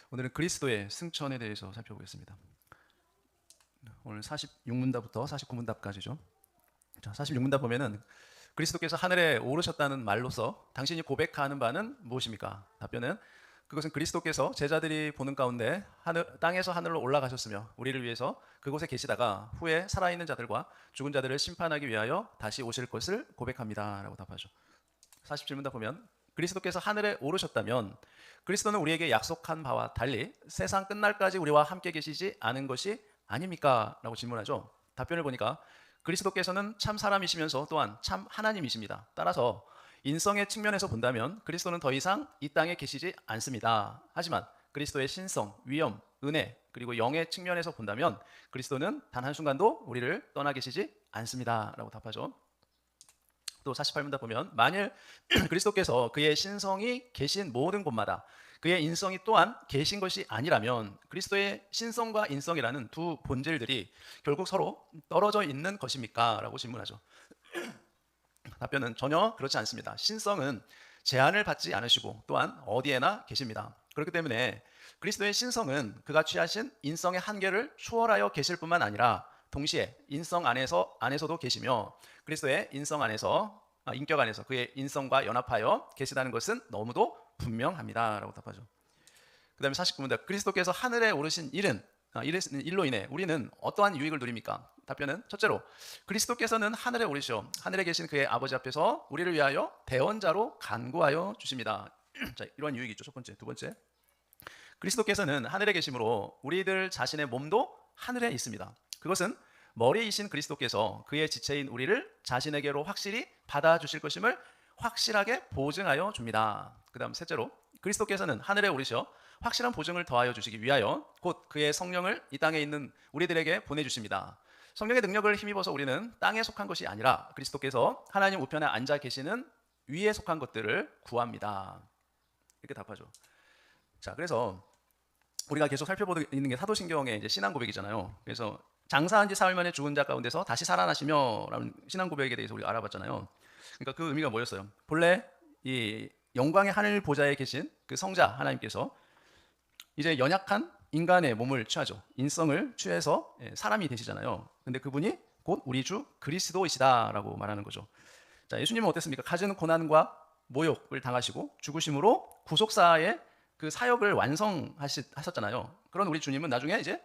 오늘은 그리스도의 승천에 대해서 살펴보겠습니다. 오늘 46문답부터 49문답까지죠. 자, 46문답 보면은 그리스도께서 하늘에 오르셨다는 말로서 당신이 고백하는 바는 무엇입니까? 답변은 그것은 그리스도께서 제자들이 보는 가운데 땅에서 하늘로 올라가셨으며 우리를 위해서 그곳에 계시다가 후에 살아있는 자들과 죽은 자들을 심판하기 위하여 다시 오실 것을 고백합니다 라고 답하죠. 47문답 보면 그리스도께서 하늘에 오르셨다면 그리스도는 우리에게 약속한 바와 달리 세상 끝날까지 우리와 함께 계시지 않은 것이 아닙니까? 라고 질문하죠. 답변을 보니까 그리스도께서는 참 사람이시면서 또한 참 하나님이십니다. 따라서 인성의 측면에서 본다면 그리스도는 더 이상 이 땅에 계시지 않습니다. 하지만 그리스도의 신성, 위엄, 은혜 그리고 영의 측면에서 본다면 그리스도는 단 한순간도 우리를 떠나 계시지 않습니다 라고 답하죠. 또 48문답 보면 만일 그리스도께서 그의 신성이 계신 모든 곳마다 그의 인성이 또한 계신 것이 아니라면 그리스도의 신성과 인성이라는 두 본질들이 결국 서로 떨어져 있는 것입니까? 라고 질문하죠. 답변은 전혀 그렇지 않습니다. 신성은 제한을 받지 않으시고 또한 어디에나 계십니다. 그렇기 때문에 그리스도의 신성은 그가 취하신 인성의 한계를 초월하여 계실 뿐만 아니라 동시에 인성 안에서도 계시며 그리스도의 인성 안에서 인격 안에서 그의 인성과 연합하여 계시다는 것은 너무도 분명합니다 라고 답하죠. 그 다음에 49문답 그리스도께서 하늘에 오르신 일로 인해 우리는 어떠한 유익을 누립니까? 답변은 첫째로 그리스도께서는 하늘에 오르시어 하늘에 계신 그의 아버지 앞에서 우리를 위하여 대언자로 간구하여 주십니다. 자, 이러한 유익이 있죠. 첫 번째. 두 번째, 그리스도께서는 하늘에 계심으로 우리들 자신의 몸도 하늘에 있습니다. 그것은 머리이신 그리스도께서 그의 지체인 우리를 자신에게로 확실히 받아주실 것임을 확실하게 보증하여 줍니다. 그 다음 셋째로 그리스도께서는 하늘에 오르셔 확실한 보증을 더하여 주시기 위하여 곧 그의 성령을 이 땅에 있는 우리들에게 보내주십니다. 성령의 능력을 힘입어서 우리는 땅에 속한 것이 아니라 그리스도께서 하나님 우편에 앉아 계시는 위에 속한 것들을 구합니다. 이렇게 답하죠. 자, 그래서 우리가 계속 살펴보고 있는 게 사도신경의 이제 신앙 고백이잖아요. 그래서 장사한 지 사흘 만에 죽은 자 가운데서 다시 살아나시며 라는 신앙 고백에 대해서 우리가 알아봤잖아요. 그러니까 그 의미가 뭐였어요? 본래 이 영광의 하늘 보좌에 계신 그 성자 하나님께서 이제 연약한 인간의 몸을 취하죠. 인성을 취해서 사람이 되시잖아요. 근데 그분이 곧 우리 주 그리스도이시다라고 말하는 거죠. 자, 예수님은 어땠습니까? 갖은 고난과 모욕을 당하시고 죽으심으로 구속사의 그 사역을 완성하셨잖아요. 그런 우리 주님은 나중에 이제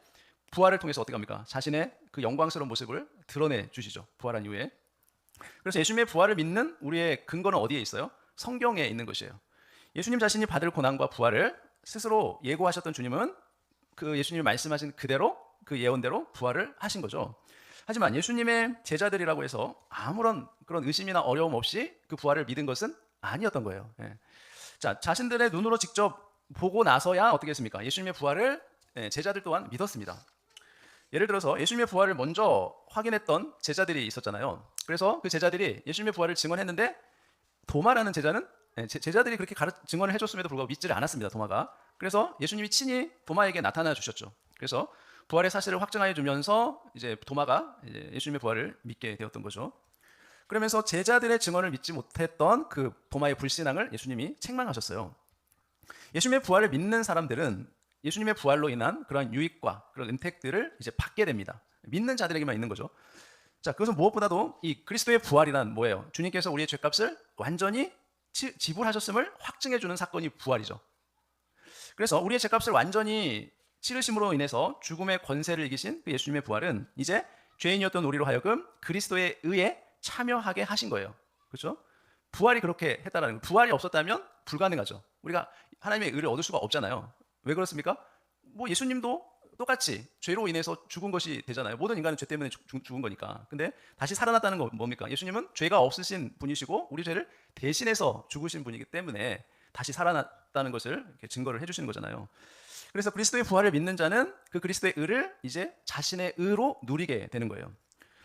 부활을 통해서 어떻게 합니까? 자신의 그 영광스러운 모습을 드러내 주시죠. 부활한 이후에. 그래서 예수님의 부활을 믿는 우리의 근거는 어디에 있어요? 성경에 있는 것이에요. 예수님 자신이 받을 고난과 부활을 스스로 예고하셨던 주님은 그 예수님이 말씀하신 그대로 그 예언대로 부활을 하신 거죠. 하지만 예수님의 제자들이라고 해서 아무런 그런 의심이나 어려움 없이 그 부활을 믿은 것은 아니었던 거예요. 자, 자신들의 눈으로 직접 보고 나서야 어떻게 했습니까? 예수님의 부활을 제자들 또한 믿었습니다. 예를 들어서 예수님의 부활을 먼저 확인했던 제자들이 있었잖아요. 그래서 그 제자들이 예수님의 부활을 증언했는데 도마라는 제자는 제자들이 그렇게 증언을 해줬음에도 불구하고 믿지를 않았습니다. 도마가. 그래서 예수님이 친히 도마에게 나타나 주셨죠. 그래서 부활의 사실을 확증하여 주면서 이제 도마가 이제 예수님의 부활을 믿게 되었던 거죠. 그러면서 제자들의 증언을 믿지 못했던 그 도마의 불신앙을 예수님이 책망하셨어요. 예수님의 부활을 믿는 사람들은 예수님의 부활로 인한 그러한 유익과 그런 은택들을 이제 받게 됩니다. 믿는 자들에게만 있는 거죠. 자, 그것은 무엇보다도 이 그리스도의 부활이란 뭐예요? 주님께서 우리의 죄값을 완전히 지불하셨음을 확증해주는 사건이 부활이죠. 그래서 우리의 죄값을 완전히 치르심으로 인해서 죽음의 권세를 이기신 그 예수님의 부활은 이제 죄인이었던 우리로 하여금 그리스도의 의에 참여하게 하신 거예요. 그렇죠? 부활이 그렇게 했다라는 거예요. 부활이 없었다면 불가능하죠. 우리가 하나님의 의를 얻을 수가 없잖아요. 왜 그렇습니까? 뭐 예수님도 똑같이 죄로 인해서 죽은 것이 되잖아요. 모든 인간은 죄 때문에 죽은 거니까. 근데 다시 살아났다는 건 뭡니까? 예수님은 죄가 없으신 분이시고 우리 죄를 대신해서 죽으신 분이기 때문에 다시 살아났다는 것을 이렇게 증거를 해주시는 거잖아요. 그래서 그리스도의 부활을 믿는 자는 그 그리스도의 의를 이제 자신의 의로 누리게 되는 거예요.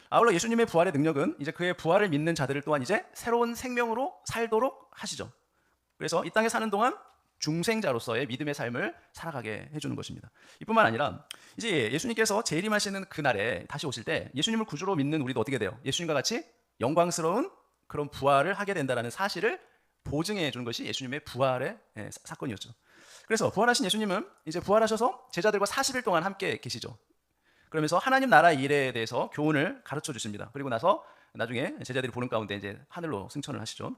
아울러 예수님의 부활의 능력은 이제 그의 부활을 믿는 자들을 또한 이제 새로운 생명으로 살도록 하시죠. 그래서 이 땅에 사는 동안 중생자로서의 믿음의 삶을 살아가게 해주는 것입니다. 이뿐만 아니라 이제 예수님께서 재림하시는 그날에 다시 오실 때 예수님을 구주로 믿는 우리도 어떻게 돼요? 예수님과 같이 영광스러운 그런 부활을 하게 된다는 사실을 보증해 주는 것이 예수님의 부활의 사건이었죠. 그래서 부활하신 예수님은 이제 부활하셔서 제자들과 40일 동안 함께 계시죠. 그러면서 하나님 나라 일에 대해서 교훈을 가르쳐 주십니다. 그리고 나서 나중에 제자들이 보는 가운데 이제 하늘로 승천을 하시죠.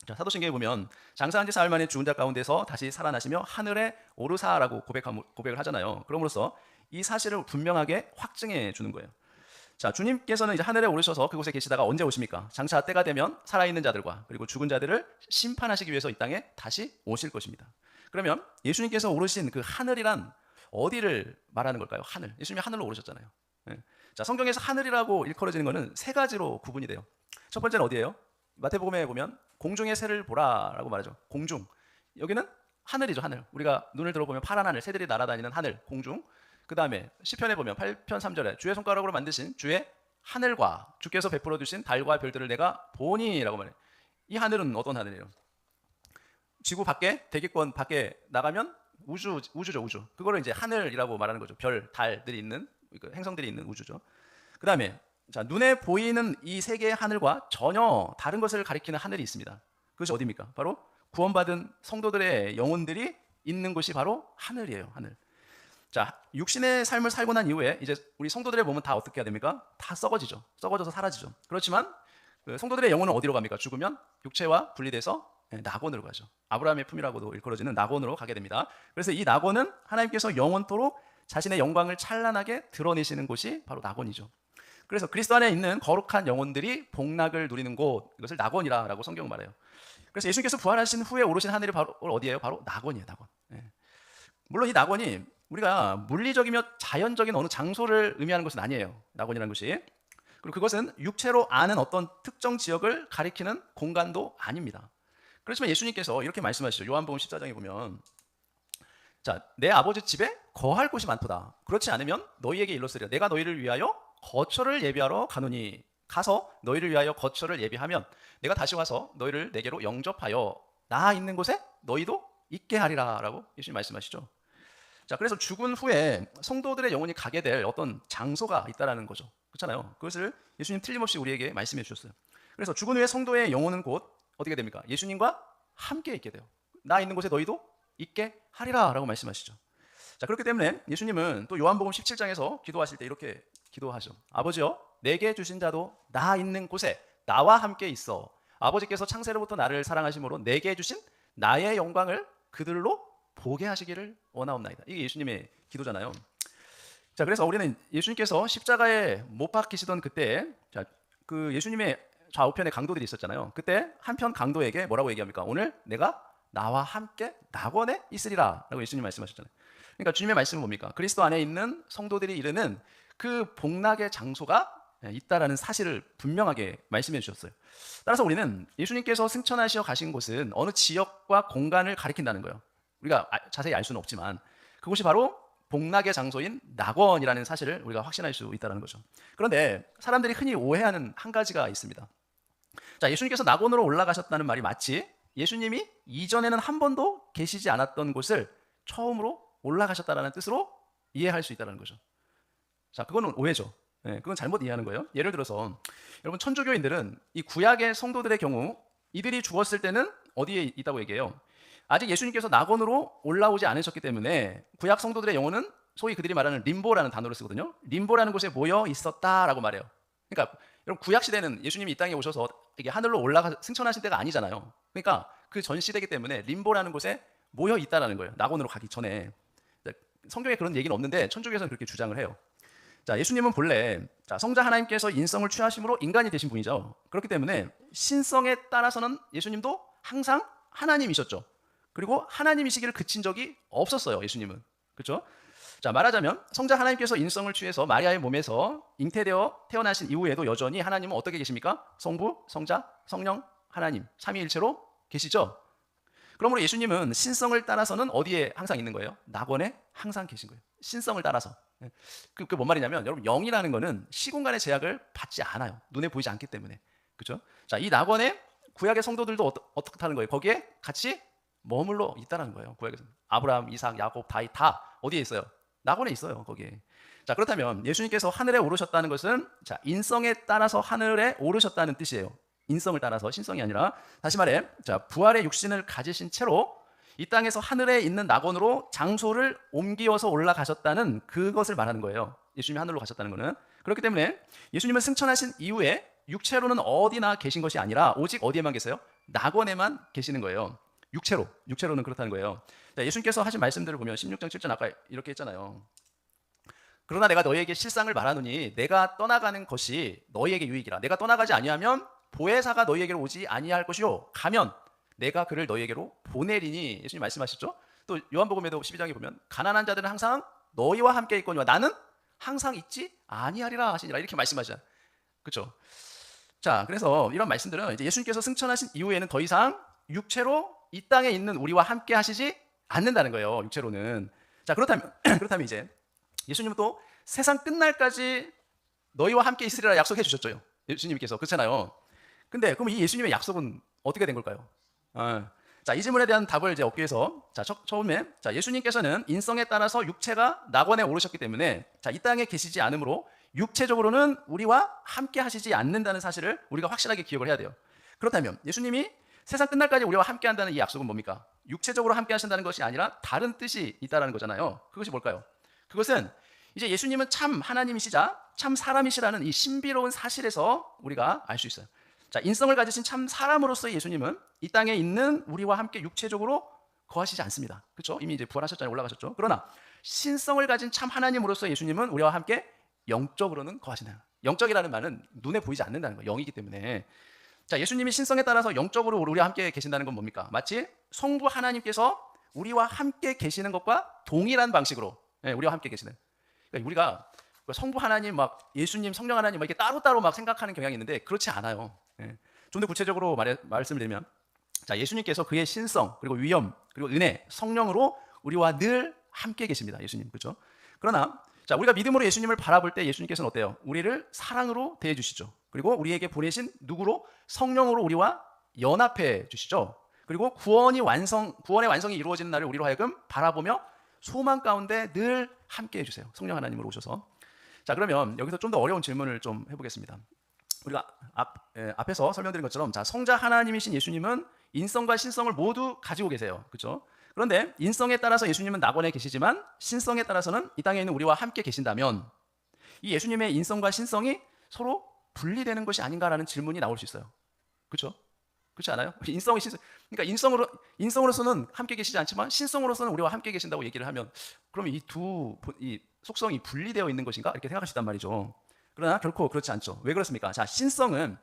자, 사도신경에 보면 장사한 지 사흘 만에 죽은 자 가운데서 다시 살아나시며 하늘에 오르사라고 고백을 하잖아요. 그럼으로써 이 사실을 분명하게 확증해 주는 거예요. 자, 주님께서는 이제 하늘에 오르셔서 그곳에 계시다가 언제 오십니까? 장차 때가 되면 살아있는 자들과 그리고 죽은 자들을 심판하시기 위해서 이 땅에 다시 오실 것입니다. 그러면 예수님께서 오르신 그 하늘이란 어디를 말하는 걸까요? 하늘. 예수님이 하늘로 오르셨잖아요. 네. 자, 성경에서 하늘이라고 일컬어지는 것은 세 가지로 구분이 돼요. 첫 번째는 어디예요? 마태복음에 보면 공중의 새를 보라라고 말하죠. 공중. 여기는 하늘이죠, 하늘. 우리가 눈을 들어보면 파란 하늘, 새들이 날아다니는 하늘, 공중. 그 다음에 시편에 보면 8편 3절에 주의 손가락으로 만드신 주의 하늘과 주께서 베풀어 주신 달과 별들을 내가 보니라고 말해요. 이 하늘은 어떤 하늘이에요? 지구 밖에, 대기권 밖에 나가면 우주죠, 우주. 그거를 이제 하늘이라고 말하는 거죠. 별, 달들이 있는, 행성들이 있는 우주죠. 그 다음에 자, 눈에 보이는 이 세 개의 하늘과 전혀 다른 것을 가리키는 하늘이 있습니다. 그것이 어디입니까? 바로 구원받은 성도들의 영혼들이 있는 곳이 바로 하늘이에요, 하늘. 자, 육신의 삶을 살고 난 이후에 이제 우리 성도들의 몸은 다 어떻게 해야 됩니까? 다 썩어지죠. 썩어져서 사라지죠. 그렇지만 그 성도들의 영혼은 어디로 갑니까? 죽으면 육체와 분리돼서 낙원으로 가죠. 아브라함의 품이라고도 일컬어지는 낙원으로 가게 됩니다. 그래서 이 낙원은 하나님께서 영원토록 자신의 영광을 찬란하게 드러내시는 곳이 바로 낙원이죠. 그래서 그리스도 안에 있는 거룩한 영혼들이 복락을 누리는 곳, 이것을 낙원이라고 성경은 말해요. 그래서 예수님께서 부활하신 후에 오르신 하늘이 바로 어디예요? 바로 낙원이에요, 낙원. 물론 이 낙원이 우리가 물리적이며 자연적인 어느 장소를 의미하는 것은 아니에요, 낙원이라는 것이. 그리고 그것은 육체로 아는 어떤 특정 지역을 가리키는 공간도 아닙니다. 그렇지만 예수님께서 이렇게 말씀하시죠. 요한복음 14장에 보면, 자, 내 아버지 집에 거할 곳이 많도다. 그렇지 않으면 너희에게 일렀으리라. 내가 너희를 위하여 거처를 예비하러 가노니, 가서 너희를 위하여 거처를 예비하면 내가 다시 와서 너희를 내게로 영접하여 나 있는 곳에 너희도 있게 하리라 라고 예수님 말씀하시죠. 자, 그래서 죽은 후에 성도들의 영혼이 가게 될 어떤 장소가 있다라는 거죠. 그렇잖아요. 그것을 예수님 틀림없이 우리에게 말씀해 주셨어요. 그래서 죽은 후에 성도의 영혼은 곧 어떻게 됩니까? 예수님과 함께 있게 돼요. 나 있는 곳에 너희도 있게 하리라 라고 말씀하시죠. 자, 그렇기 때문에 예수님은 또 요한복음 17장에서 기도하실 때 이렇게 기도하죠. 아버지여, 내게 주신 자도 나 있는 곳에 나와 함께 있어. 아버지께서 창세로부터 나를 사랑하심으로 내게 주신 나의 영광을 그들로 보게 하시기를 원하옵나이다. 이게 예수님의 기도잖아요. 자, 그래서 우리는 예수님께서 십자가에 못 박히시던 그때, 자, 그 예수님의 좌우편에 강도들이 있었잖아요. 그때 한편 강도에게 뭐라고 얘기합니까? 오늘 내가 나와 함께 낙원에 있으리라 라고 예수님 말씀하셨잖아요. 그러니까 주님의 말씀은 뭡니까? 그리스도 안에 있는 성도들이 이르는 그 복락의 장소가 있다라는 사실을 분명하게 말씀해 주셨어요. 따라서 우리는 예수님께서 승천하시어 가신 곳은 어느 지역과 공간을 가리킨다는 거예요. 우리가 자세히 알 수는 없지만 그곳이 바로 복락의 장소인 낙원이라는 사실을 우리가 확신할 수 있다는 거죠. 그런데 사람들이 흔히 오해하는 한 가지가 있습니다. 자, 예수님께서 낙원으로 올라가셨다는 말이 마치 예수님이 이전에는 한 번도 계시지 않았던 곳을 처음으로 올라가셨다는 뜻으로 이해할 수 있다는 거죠. 자, 그거는 오해죠. 그건 잘못 이해하는 거예요. 예를 들어서 여러분, 천주교인들은 이 구약의 성도들의 경우 이들이 죽었을 때는 어디에 있다고 얘기해요? 아직 예수님께서 낙원으로 올라오지 않으셨기 때문에 구약 성도들의 영혼은 소위 그들이 말하는 림보라는 단어를 쓰거든요. 림보라는 곳에 모여 있었다라고 말해요. 그러니까 여러분, 구약 시대는 예수님이 이 땅에 오셔서 이게 하늘로 올라가 승천하신 때가 아니잖아요. 그러니까 그 전 시대이기 때문에 림보라는 곳에 모여 있다라는 거예요. 낙원으로 가기 전에. 성경에 그런 얘기는 없는데 천주교에서는 그렇게 주장을 해요. 자, 예수님은 본래 성자 하나님께서 인성을 취하심으로 인간이 되신 분이죠. 그렇기 때문에 신성에 따라서는 예수님도 항상 하나님이셨죠. 그리고 하나님이시기를 그친 적이 없었어요, 예수님은. 그렇죠? 자, 말하자면 성자 하나님께서 인성을 취해서 마리아의 몸에서 잉태되어 태어나신 이후에도 여전히 하나님은 어떻게 계십니까? 성부, 성자, 성령, 하나님 삼위일체로 계시죠. 그러므로 예수님은 신성을 따라서는 어디에 항상 있는 거예요? 낙원에 항상 계신 거예요. 신성을 따라서. 그게 뭔 말이냐면, 여러분, 영이라는 거는 시공간의 제약을 받지 않아요. 눈에 보이지 않기 때문에. 그렇죠? 자, 이 낙원에 구약의 성도들도 어떻게 하는 거예요? 거기에 같이 머물러 있다는 거예요. 구약에서 아브라함, 이삭, 야곱, 다윗 다 어디에 있어요? 낙원에 있어요, 거기에. 자, 그렇다면 예수님께서 하늘에 오르셨다는 것은 자, 인성에 따라서 하늘에 오르셨다는 뜻이에요. 인성을 따라서, 신성이 아니라. 다시 말해, 자, 부활의 육신을 가지신 채로 이 땅에서 하늘에 있는 낙원으로 장소를 옮기어서 올라가셨다는 그것을 말하는 거예요. 예수님이 하늘로 가셨다는 것은. 그렇기 때문에 예수님은 승천하신 이후에 육체로는 어디나 계신 것이 아니라 오직 어디에만 계세요? 낙원에만 계시는 거예요. 육체로는 그렇다는 거예요. 자, 예수님께서 하신 말씀들을 보면 16장 7절 아까 이렇게 했잖아요. 그러나 내가 너희에게 실상을 말하노니 내가 떠나가는 것이 너희에게 유익이라. 내가 떠나가지 아니하면 보혜사가 너희에게로 오지 아니할 것이요 가면 내가 그를 너희에게로 보내리니. 예수님 말씀하셨죠. 또 요한복음에도 12장에 보면 가난한 자들은 항상 너희와 함께 있거니와 나는 항상 있지 아니하리라 하시니라 이렇게 말씀하시잖아요. 그렇죠? 자, 그래서 이런 말씀들은 이제 예수님께서 승천하신 이후에는 더 이상 육체로 이 땅에 있는 우리와 함께 하시지 않는다는 거예요. 육체로는. 자, 그렇다면 이제 예수님은 또 세상 끝날까지 너희와 함께 있으리라 약속해 주셨죠. 예수님께서. 그렇잖아요. 근데 그럼 이 예수님의 약속은 어떻게 된 걸까요? 자, 이 질문에 대한 답을 이제 얻기 위해서 자, 처음에 자, 예수님께서는 인성에 따라서 육체가 낙원에 오르셨기 때문에 자, 이 땅에 계시지 않으므로 육체적으로는 우리와 함께 하시지 않는다는 사실을 우리가 확실하게 기억을 해야 돼요. 그렇다면 예수님이 세상 끝날까지 우리와 함께 한다는 이 약속은 뭡니까? 육체적으로 함께 하신다는 것이 아니라 다른 뜻이 있다는 거잖아요. 그것이 뭘까요? 그것은 이제 예수님은 참 하나님이시자 참 사람이시라는 이 신비로운 사실에서 우리가 알 수 있어요. 자, 인성을 가지신 참 사람으로서 예수님은 이 땅에 있는 우리와 함께 육체적으로 거하시지 않습니다. 그렇죠? 이미 이제 부활하셨잖아요. 올라가셨죠. 그러나 신성을 가진 참 하나님으로서 예수님은 우리와 함께 영적으로는 거하신다. 영적이라는 말은 눈에 보이지 않는다는 거예요. 영이기 때문에. 자, 예수님이 신성에 따라서 영적으로 우리와 함께 계신다는 건 뭡니까? 마치 성부 하나님께서 우리와 함께 계시는 것과 동일한 방식으로 우리와 함께 계시는. 그러니까 우리가 성부 하나님, 막 예수님, 성령 하나님 막 이렇게 따로따로 막 생각하는 경향이 있는데 그렇지 않아요. 좀 더 구체적으로 말씀을 드리면, 자, 예수님께서 그의 신성 그리고 위엄 그리고 은혜, 성령으로 우리와 늘 함께 계십니다. 예수님, 그렇죠? 그러나 자, 우리가 믿음으로 예수님을 바라볼 때 예수님께서는 어때요? 우리를 사랑으로 대해 주시죠. 그리고 우리에게 보내신 누구로? 성령으로 우리와 연합해 주시죠. 그리고 구원의 완성이 이루어지는 날을 우리로 하여금 바라보며 소망 가운데 늘 함께 해주세요. 성령 하나님으로 오셔서. 자, 그러면 여기서 좀 더 어려운 질문을 좀 해보겠습니다. 우리가 앞에서 설명드린 것처럼 자, 성자 하나님이신 예수님은 인성과 신성을 모두 가지고 계세요. 그렇죠? 그런데 인성에 따라서 예수님은 낙원에 계시지만 신성에 따라서는 이 땅에 있는 우리와 함께 계신다면 이 예수님의 인성과 신성이 서로 분리되는 것이 아닌가라는 질문이 나올 수 있어요. 그렇죠? 그렇지 않아요? 그러니까 인성으로서는 함께 계시지 않지만 신성으로서는 우리와 함께 계신다고 얘기를 하면 그러면 이 속성이 분리되어 있는 것인가? 이렇게 생각할 수 있단 말이죠. 그러나 결코 그렇지 않죠. 왜 그렇습니까? 자, 신성은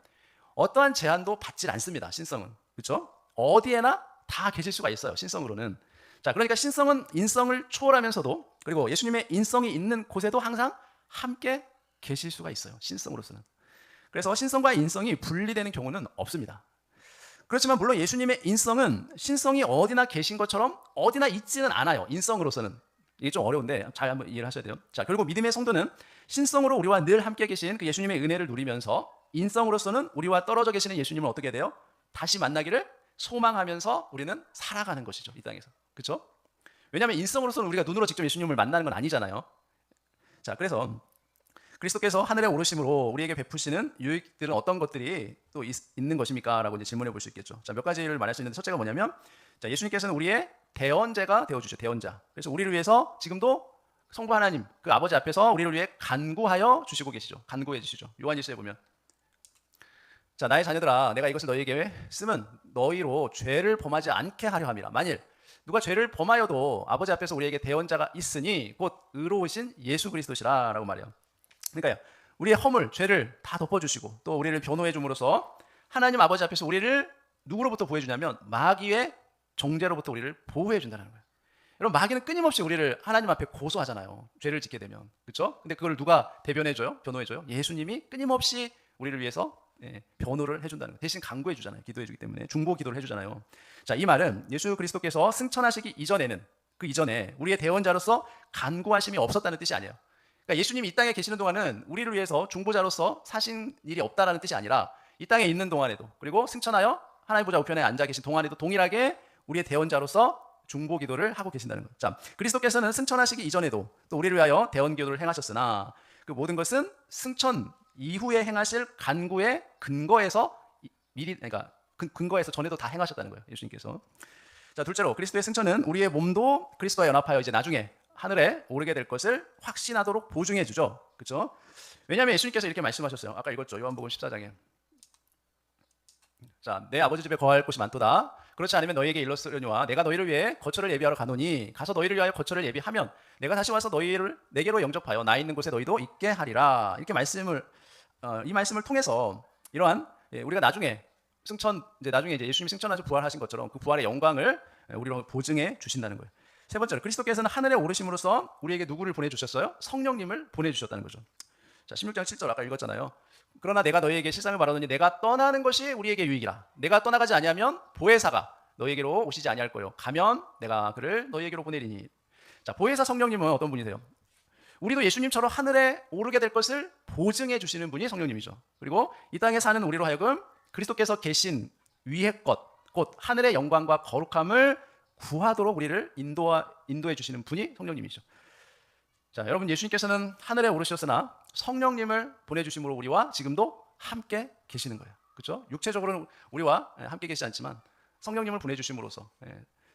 어떠한 제한도 받질 않습니다. 신성은. 그렇죠? 어디에나 다 계실 수가 있어요. 신성으로는. 자, 그러니까 신성은 인성을 초월하면서도 그리고 예수님의 인성이 있는 곳에도 항상 함께 계실 수가 있어요. 신성으로서는. 그래서 신성과 인성이 분리되는 경우는 없습니다. 그렇지만 물론 예수님의 인성은 신성이 어디나 계신 것처럼 어디나 있지는 않아요. 인성으로서는. 이게 좀 어려운데 잘 한번 이해를 하셔야 돼요. 자, 결국 믿음의 성도는 신성으로 우리와 늘 함께 계신 그 예수님의 은혜를 누리면서 인성으로서는 우리와 떨어져 계시는 예수님을 어떻게 돼요? 다시 만나기를 소망하면서 우리는 살아가는 것이죠. 이 땅에서. 그렇죠? 왜냐하면 인성으로서는 우리가 눈으로 직접 예수님을 만나는 건 아니잖아요. 자, 그래서 그리스도께서 하늘에 오르심으로 우리에게 베푸시는 유익들은 어떤 것들이 또 있는 것입니까? 라고 이제 질문해 볼 수 있겠죠. 자, 몇 가지를 말할 수 있는데 첫째가 뭐냐면 자, 예수님께서는 우리의 대언자가 되어주죠. 대언자. 그래서 우리를 위해서 지금도 성부 하나님 그 아버지 앞에서 우리를 위해 간구하여 주시고 계시죠. 간구해 주시죠. 요한일서에 보면 자, 나의 자녀들아 내가 이것을 너희에게 쓰면 너희로 죄를 범하지 않게 하려 함이라. 만일 누가 죄를 범하여도 아버지 앞에서 우리에게 대언자가 있으니 곧 의로우신 예수 그리스도시라 라고 말해요. 그러니까요, 우리의 허물, 죄를 다 덮어주시고 또 우리를 변호해 줌으로써 하나님 아버지 앞에서 우리를 누구로부터 보호해주냐면 마귀의 정죄로부터 우리를 보호해 준다는 거예요. 여러분, 마귀는 끊임없이 우리를 하나님 앞에 고소하잖아요. 죄를 짓게 되면. 그렇죠? 근데 그걸 누가 대변해줘요? 변호해줘요? 예수님이 끊임없이 우리를 위해서 변호를 해준다는 거예요. 대신 강구해 주잖아요. 기도해 주기 때문에 중보 기도를 해주잖아요. 자, 이 말은 예수 그리스도께서 승천하시기 이전에는 그 이전에 우리의 대언자로서 간구하심이 없었다는 뜻이 아니에요. 그러니까 예수님이 이 땅에 계시는 동안은 우리를 위해서 중보자로서 사신 일이 없다라는 뜻이 아니라 이 땅에 있는 동안에도 그리고 승천하여 하나님 보좌 우편에 앉아 계신 동안에도 동일하게 우리의 대언자로서 중보 기도를 하고 계신다는 거예요. 자, 그리스도께서는 승천하시기 이전에도 또 우리를 위하여 대언 기도를 행하셨으나 그 모든 것은 승천 이후에 행하실 간구의 근거에서 미리 그러니까 근거에서 전에도 다 행하셨다는 거예요. 예수님께서. 자, 둘째로 그리스도의 승천은 우리의 몸도 그리스도와 연합하여 이제 나중에 하늘에 오르게 될 것을 확신하도록 보증해 주죠. 그렇죠? 왜냐하면 예수님께서 이렇게 말씀하셨어요. 아까 읽었죠. 요한복음 14장에. 자, 내 아버지 집에 거할 곳이 많도다. 그렇지 않으면 너희에게 일렀으려니와 내가 너희를 위해 거처를 예비하러 가노니 가서 너희를 위하여 거처를 예비하면 내가 다시 와서 너희를 내게로 영접하여 나 있는 곳에 너희도 있게 하리라. 이렇게 이 말씀을 통해서 이러한 우리가 나중에 나중에 이제 예수님이 승천하셔 부활하신 것처럼 그 부활의 영광을 우리로 보증해 주신다는 거예요. 세 번째로 그리스도께서는 하늘에 오르심으로써 우리에게 누구를 보내주셨어요? 성령님을 보내주셨다는 거죠. 자, 16장 7절 아까 읽었잖아요. 그러나 내가 너희에게 실상을 말하노니 내가 떠나는 것이 우리에게 유익이라. 내가 떠나가지 아니하면 보혜사가 너희에게로 오시지 아니할 거요. 가면 내가 그를 너희에게로 보내리니. 자, 보혜사 성령님은 어떤 분이세요? 우리도 예수님처럼 하늘에 오르게 될 것을 보증해 주시는 분이 성령님이죠. 그리고 이 땅에 사는 우리로 하여금 그리스도께서 계신 위의 것, 곧 하늘의 영광과 거룩함을 구하도록 우리를 인도해 주시는 분이 성령님이죠. 자, 여러분 예수님께서는 하늘에 오르셨으나 성령님을 보내주심으로 우리와 지금도 함께 계시는 거예요. 그렇죠? 육체적으로는 우리와 함께 계시지 않지만 성령님을 보내주심으로써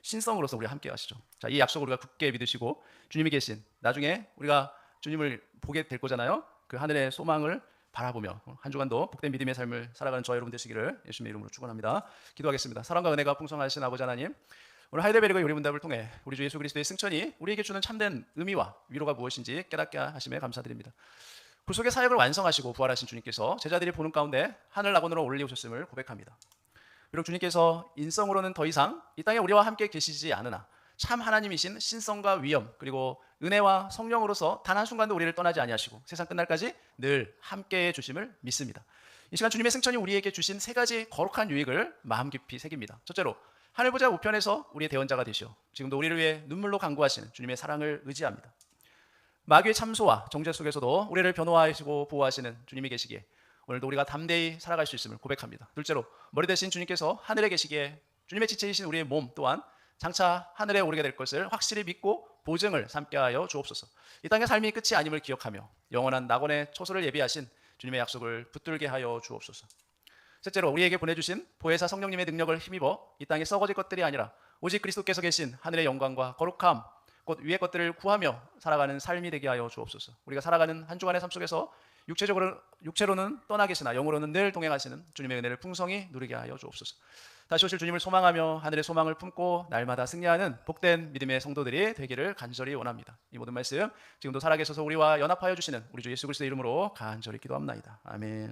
신성으로서 우리와 함께 하시죠. 자, 이 약속을 우리가 굳게 믿으시고 주님이 계신 나중에 우리가 주님을 보게 될 거잖아요. 그 하늘의 소망을 바라보며 한 주간도 복된 믿음의 삶을 살아가는 저와 여러분 되시기를 예수님의 이름으로 축원합니다. 기도하겠습니다. 사랑과 은혜가 풍성하신 아버지 하나님, 오늘 하이델베르그의 우리문답을 통해 우리 주 예수 그리스도의 승천이 우리에게 주는 참된 의미와 위로가 무엇인지 깨닫게 하심에 감사드립니다. 구속의 사역을 완성하시고 부활하신 주님께서 제자들이 보는 가운데 하늘 낙원으로 올리오셨음을 고백합니다. 비록 주님께서 인성으로는 더 이상 이 땅에 우리와 함께 계시지 않으나 참 하나님이신 신성과 위엄 그리고 은혜와 성령으로서 단 한순간도 우리를 떠나지 아니하시고 세상 끝날까지 늘 함께해 주심을 믿습니다. 이 시간 주님의 승천이 우리에게 주신 세 가지 거룩한 유익을 마음 깊이 새깁니다. 첫째로 하늘 보좌 우편에서 우리의 대언자가 되시오 지금도 우리를 위해 눈물로 간구하시는 주님의 사랑을 의지합니다. 마귀의 참소와 정죄 속에서도 우리를 변호하시고 보호하시는 주님이 계시기에 오늘도 우리가 담대히 살아갈 수 있음을 고백합니다. 둘째로 머리 대신 주님께서 하늘에 계시기에 주님의 지체이신 우리의 몸 또한 장차 하늘에 오르게 될 것을 확실히 믿고 보증을 삼게 하여 주옵소서. 이 땅의 삶이 끝이 아님을 기억하며 영원한 낙원의 초소를 예비하신 주님의 약속을 붙들게 하여 주옵소서. 셋째로 우리에게 보내주신 보혜사 성령님의 능력을 힘입어 이 땅에 썩어질 것들이 아니라 오직 그리스도께서 계신 하늘의 영광과 거룩함 곧 위의 것들을 구하며 살아가는 삶이 되게 하여 주옵소서. 우리가 살아가는 한 주간의 삶 속에서 육체로는 떠나 계시나 영으로는 늘 동행하시는 주님의 은혜를 풍성히 누리게 하여 주옵소서. 다시 오실 주님을 소망하며 하늘의 소망을 품고 날마다 승리하는 복된 믿음의 성도들이 되기를 간절히 원합니다. 이 모든 말씀 지금도 살아계셔서 우리와 연합하여 주시는 우리 주 예수 그리스도의 이름으로 간절히 기도합나이다. 아멘.